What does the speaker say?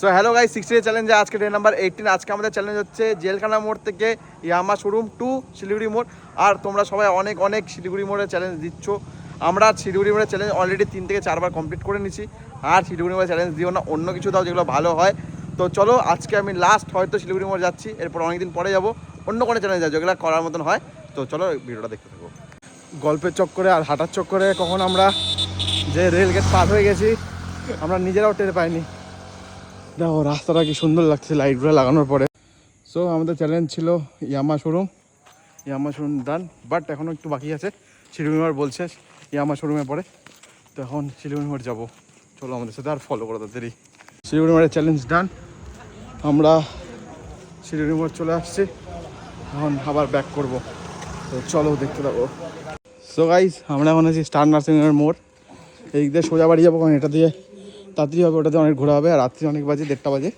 So hello guys, 60 চ্যালেঞ্জে আজকে day number 18। আজকে আমাদের চ্যালেঞ্জ হচ্ছে জেলখানা মোড় থেকে ইয়ামা শোরুম টু শিলিগুড়ি মোড়। আর তোমরা সবাই অনেক অনেক শিলিগুড়ি মোড়ের চ্যালেঞ্জ দিচ্ছ। আমরা শিলিগুড়ি মোড়ের চ্যালেঞ্জ অলরেডি 3 থেকে 4 বার কমপ্লিট করে নিছি। আর শিলিগুড়ি মোড়ের চ্যালেঞ্জ দিও না, অন্য কিছু দাও যেগুলো ভালো হয়। তো চলো, আজকে আমি লাস্ট হয়তো শিলিগুড়ি মোড় যাচ্ছি, এরপর অনেকদিন পরে যাবো অন্য কোনো চ্যালেঞ্জ আছে যেগুলো করার মতন হয়। তো চলো ভিডিওটা দেখতে থাকো। গল্পের চক্করে আর হাঁটার চক্করে কখন আমরা যে রেল গেট পার হয়ে গেছি আমরা নিজেরাও টের পাইনি। দেখো রাস্তাটা কি সুন্দর লাগছে লাইটগুলো লাগানোর পরে। সো আমাদের চ্যালেঞ্জ ছিল ইয়ামা শোরুম ডান, বাট এখনও একটু বাকি আছে। শিলিগুড়ি মোড় বলছে ইয়ামা শোরুমে পরে, তো এখন শিলিগুড়ি মোড় যাবো। চলো আমাদের সাথে আর ফলো করো তাড়াতাড়ি। শিলিগুড়ি মোড়ের চ্যালেঞ্জ ডান, আমরা শিলিগুড়ি মোড় চলে আসছি, এখন আবার ব্যাক করব। তো চলো দেখতে থাকো। সো গাইস, আমরা এখন আছি স্টার নার্সিংয়ের মোড়। এই দিক দিয়ে সোজা বাড়ি যাবো, কারণ এটা দিয়ে তাড়াতাড়ি হবে, ওটাতে অনেক ঘোরা হবে। আর রাত্রি অনেক বাজে, 1:30 বাজে।